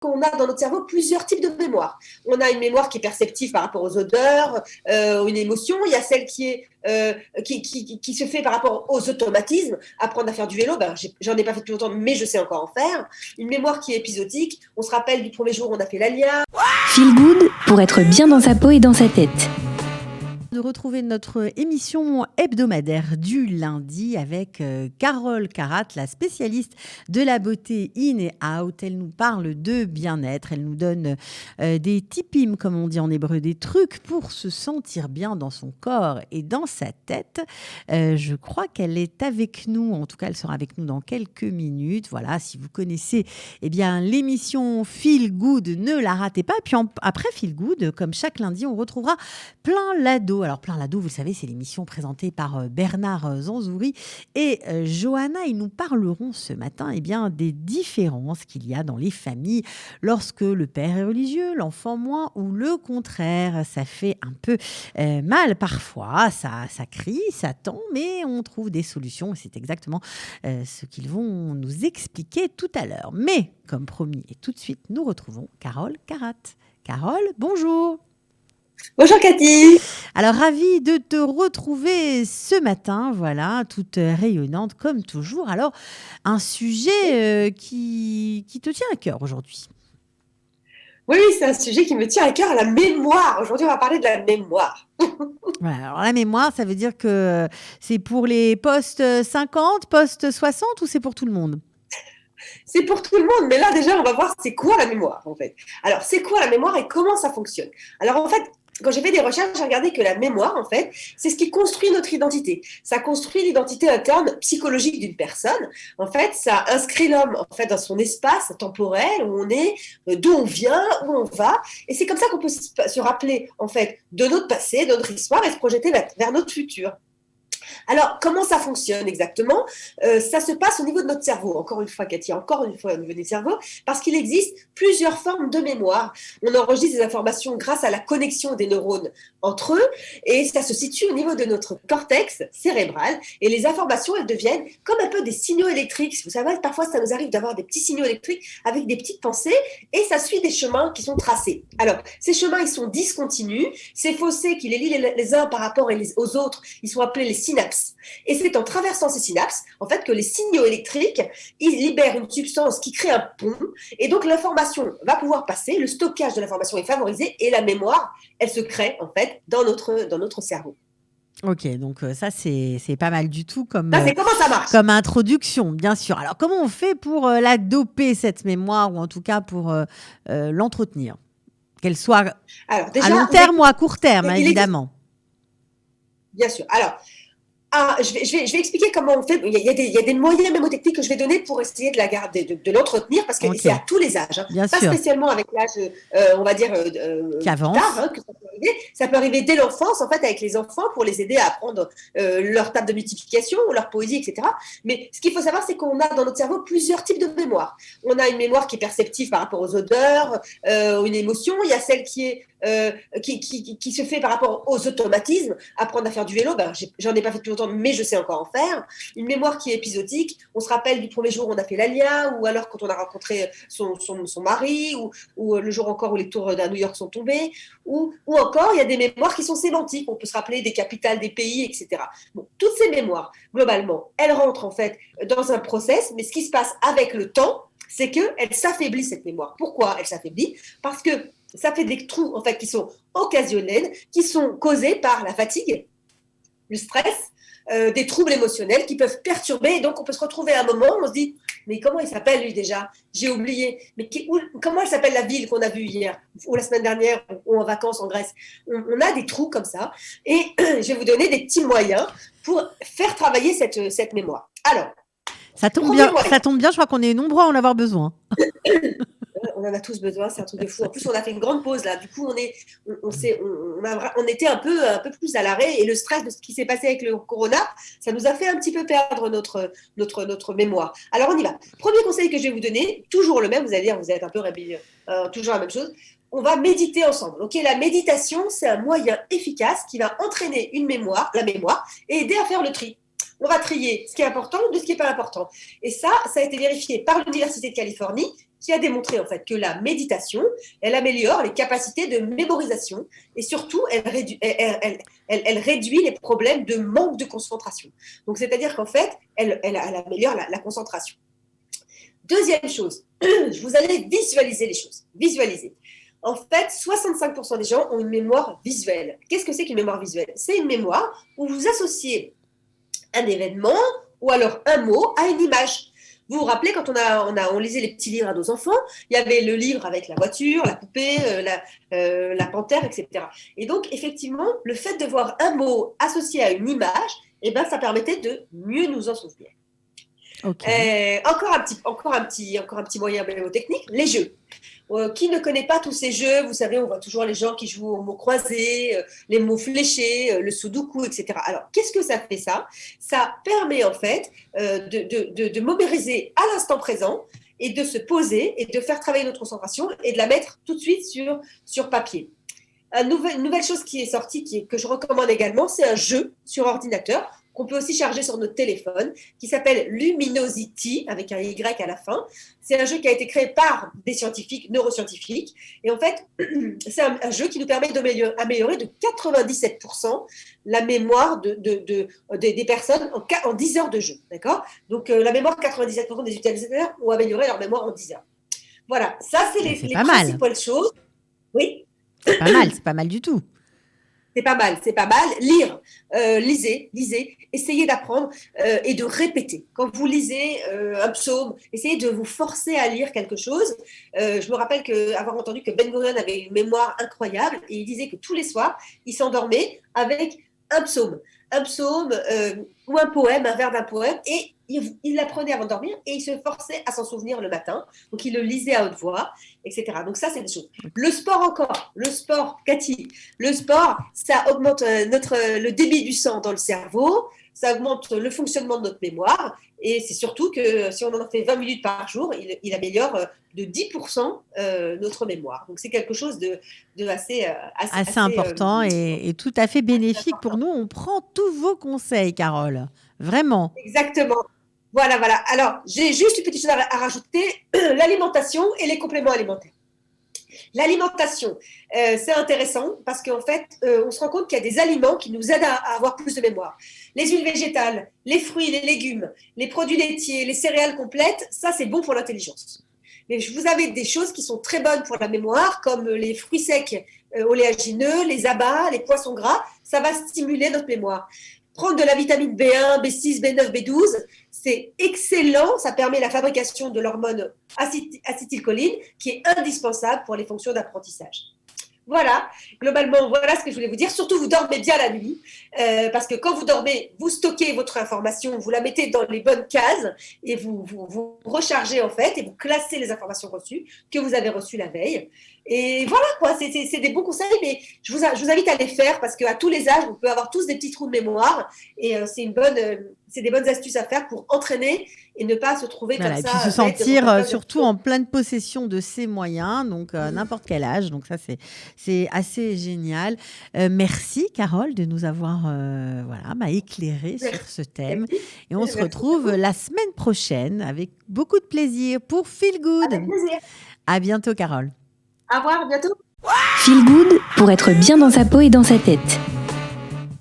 qu'on a dans notre cerveau plusieurs types de mémoire. On a une mémoire qui est perceptive par rapport aux odeurs, une émotion. Il y a celle qui est qui se fait par rapport aux automatismes. Apprendre à faire du vélo, j'en ai pas fait depuis longtemps, mais je sais encore en faire. Une mémoire qui est épisodique. On se rappelle du premier jour où on a fait l'ALIA. Feel Good pour être bien dans sa peau et dans sa tête. De retrouver notre émission hebdomadaire du lundi avec Carole Carat, la spécialiste de la beauté in et out. Elle nous parle de bien-être, elle nous donne des tips, comme on dit en hébreu, des trucs pour se sentir bien dans son corps et dans sa tête. Je crois qu'elle est avec nous, en tout cas elle sera avec nous dans quelques minutes. Voilà, si vous connaissez l'émission Feel Good, ne la ratez pas. Et puis après Feel Good, comme chaque lundi, on retrouvera Plein l'ado. Alors, Plein l'ado, vous le savez, c'est l'émission présentée par Bernard Zanzouri et Johanna. Ils nous parleront ce matin des différences qu'il y a dans les familles lorsque le père est religieux, l'enfant moins, ou le contraire. Ça fait un peu mal parfois, ça crie, ça tend, mais on trouve des solutions. Et c'est exactement ce qu'ils vont nous expliquer tout à l'heure. Mais, comme promis, et tout de suite, nous retrouvons Carole Carat. Carole, bonjour. Bonjour Cathy. Alors, ravie de te retrouver ce matin, voilà, toute rayonnante comme toujours. Alors, un sujet qui te tient à cœur aujourd'hui. Oui, c'est un sujet qui me tient à cœur, la mémoire. Aujourd'hui, on va parler de la mémoire. Voilà, alors, la mémoire, ça veut dire que c'est pour les post-50, post-60 ou c'est pour tout le monde ? C'est pour tout le monde, mais là déjà, on va voir c'est quoi la mémoire en fait. Alors, c'est quoi la mémoire et comment ça fonctionne ? Alors en fait, quand j'ai fait des recherches, j'ai regardé que la mémoire, en fait, c'est ce qui construit notre identité. Ça construit l'identité interne psychologique d'une personne. En fait, ça inscrit l'homme en fait dans son espace temporel où on est, d'où on vient, où on va. Et c'est comme ça qu'on peut se rappeler en fait de notre passé, de notre histoire et se projeter vers notre futur. Alors, comment ça fonctionne exactement ? Ça se passe au niveau de notre cerveau, encore une fois, Cathy, encore une fois au niveau du cerveau, parce qu'il existe plusieurs formes de mémoire. On enregistre des informations grâce à la connexion des neurones entre eux, et ça se situe au niveau de notre cortex cérébral, et les informations, elles deviennent comme un peu des signaux électriques. Vous savez, parfois, ça nous arrive d'avoir des petits signaux électriques avec des petites pensées, et ça suit des chemins qui sont tracés. Alors, ces chemins, ils sont discontinus, ces fossés qui les lient les uns par rapport aux autres, ils sont appelés les synapses. Et c'est en traversant ces synapses, en fait, que les signaux électriques, ils libèrent une substance qui crée un pont, et donc l'information va pouvoir passer, le stockage de l'information est favorisé, et la mémoire, elle se crée, en fait, dans notre cerveau. Ok, donc ça, c'est pas mal du tout comme, Ça, c'est comment ça marche. Comme introduction, bien sûr. Alors, comment on fait pour la doper, cette mémoire, ou en tout cas pour l'entretenir ? Qu'elle soit déjà, à long terme ou à court terme, évidemment. Bien sûr. Alors, je vais expliquer comment on fait. Il y a des moyens mémotechniques que je vais donner pour essayer de la garder, de l'entretenir, parce que c'est à tous les âges. Bien pas sûr. spécialement avec l'âge, on va dire, qui avance. Tard, que ça peut arriver. Ça peut arriver dès l'enfance, en fait, avec les enfants, pour les aider à apprendre leur table de multiplication, leur poésie, etc. Mais ce qu'il faut savoir, c'est qu'on a dans notre cerveau plusieurs types de mémoire. On a une mémoire qui est perceptive par rapport aux odeurs, une émotion. Il y a celle qui est qui se fait par rapport aux automatismes. Apprendre à faire du vélo, j'en ai pas fait depuis longtemps, mais je sais encore en faire. Une mémoire qui est épisodique. On se rappelle du premier jour où on a fait l'ALIA, ou alors quand on a rencontré son mari, ou le jour encore où les tours à New York sont tombées, ou encore il y a des mémoires qui sont sémantiques. On peut se rappeler des capitales des pays, etc. Bon, toutes ces mémoires, globalement, elles rentrent en fait dans un process, mais ce qui se passe avec le temps, c'est qu'elle s'affaiblit, cette mémoire. Pourquoi elle s'affaiblit ? Parce que ça fait des trous en fait qui sont occasionnels, qui sont causés par la fatigue, le stress, des troubles émotionnels qui peuvent perturber. Et donc, on peut se retrouver à un moment où on se dit « Mais comment il s'appelle lui déjà ? J'ai oublié. Mais comment elle s'appelle la ville qu'on a vue hier ou la semaine dernière ou en vacances en Grèce ?» On a des trous comme ça. Et je vais vous donner des petits moyens pour faire travailler cette mémoire. Alors, ça tombe bien, je crois qu'on est nombreux à en avoir besoin. On en a tous besoin, c'est un truc de fou. En plus, on a fait une grande pause là. Du coup, on était un peu plus à l'arrêt, et le stress de ce qui s'est passé avec le corona, ça nous a fait un petit peu perdre notre mémoire. Alors, on y va. Premier conseil que je vais vous donner, toujours le même. Vous allez dire, vous êtes un peu rébellieux, toujours la même chose. On va méditer ensemble. Ok, la méditation, c'est un moyen efficace qui va entraîner la mémoire, et aider à faire le tri. On va trier ce qui est important de ce qui n'est pas important. Et ça a été vérifié par l'Université de Californie qui a démontré en fait que la méditation, elle améliore les capacités de mémorisation et surtout, elle réduit les problèmes de manque de concentration. Donc, c'est-à-dire qu'en fait, elle améliore la concentration. Deuxième chose, vous allez visualiser les choses. Visualiser. En fait, 65% des gens ont une mémoire visuelle. Qu'est-ce que c'est qu'une mémoire visuelle? C'est une mémoire où vous associez un événement ou alors un mot à une image. Vous vous rappelez, quand on lisait les petits livres à nos enfants, il y avait le livre avec la voiture, la poupée, la panthère, etc. Et donc, effectivement, le fait de voir un mot associé à une image, eh ben, ça permettait de mieux nous en souvenir. Okay. Encore un petit moyen mnémotechnique, les jeux. Qui ne connaît pas tous ces jeux? Vous savez, on voit toujours les gens qui jouent aux mots croisés, les mots fléchés, le sudoku, etc. Alors, qu'est-ce que ça fait ça? Ça permet en fait de mémoriser à l'instant présent et de se poser et de faire travailler notre concentration et de la mettre tout de suite sur papier. Une nouvelle chose qui est sortie, que je recommande également, c'est un jeu sur ordinateur qu'on peut aussi charger sur notre téléphone, qui s'appelle Luminosity, avec un Y à la fin. C'est un jeu qui a été créé par des scientifiques, neuroscientifiques. Et en fait, c'est un jeu qui nous permet d'améliorer de 97% la mémoire des personnes en 10 heures de jeu. D'accord? Donc, la mémoire, 97% des utilisateurs ont amélioré leur mémoire en 10 heures. Voilà, ça, c'est les principales choses. Oui. C'est pas mal du tout. C'est pas mal. Lire, lisez, essayez d'apprendre et de répéter. Quand vous lisez un psaume, essayez de vous forcer à lire quelque chose. Je me rappelle avoir entendu que Ben Gurion avait une mémoire incroyable et il disait que tous les soirs, il s'endormait avec un psaume ou un poème, un vers d'un poème, et il l'apprenait avant de dormir et il se forçait à s'en souvenir le matin. Donc, il le lisait à haute voix, etc. Donc, ça, c'est des choses. Le sport encore. Le sport, Cathy. Le sport, ça augmente le débit du sang dans le cerveau, ça augmente le fonctionnement de notre mémoire et c'est surtout que si on en fait 20 minutes par jour, il améliore de 10% notre mémoire. Donc, c'est quelque chose de assez important et tout à fait bénéfique pour nous. On prend tous vos conseils, Carole. Vraiment. Exactement. Voilà. Alors, j'ai juste une petite chose à rajouter, l'alimentation et les compléments alimentaires. L'alimentation, c'est intéressant parce qu'en fait, on se rend compte qu'il y a des aliments qui nous aident à avoir plus de mémoire. Les huiles végétales, les fruits, les légumes, les produits laitiers, les céréales complètes, ça, c'est bon pour l'intelligence. Mais vous avez des choses qui sont très bonnes pour la mémoire, comme les fruits secs oléagineux, les abats, les poissons gras, ça va stimuler notre mémoire. Prendre de la vitamine B1, B6, B9, B12, c'est excellent. Ça permet la fabrication de l'hormone acétylcholine qui est indispensable pour les fonctions d'apprentissage. Voilà, globalement, voilà ce que je voulais vous dire. Surtout, vous dormez bien la nuit parce que quand vous dormez, vous stockez votre information, vous la mettez dans les bonnes cases et vous rechargez en fait et vous classez les informations reçues que vous avez reçues la veille. Et voilà quoi, c'est des bons conseils, mais je vous invite à les faire parce qu'à tous les âges, on peut avoir tous des petits trous de mémoire et c'est des bonnes astuces à faire pour entraîner et ne pas se trouver comme ça. Et puis se sentir surtout en pleine possession de ses moyens, donc à n'importe quel âge. Donc ça, c'est assez génial. Merci Carole de nous avoir éclairé sur ce thème. Et on se retrouve la semaine prochaine avec beaucoup de plaisir pour Feel Good. Avec plaisir. À bientôt Carole. Au revoir, à bientôt. Feel Good pour être bien dans sa peau et dans sa tête.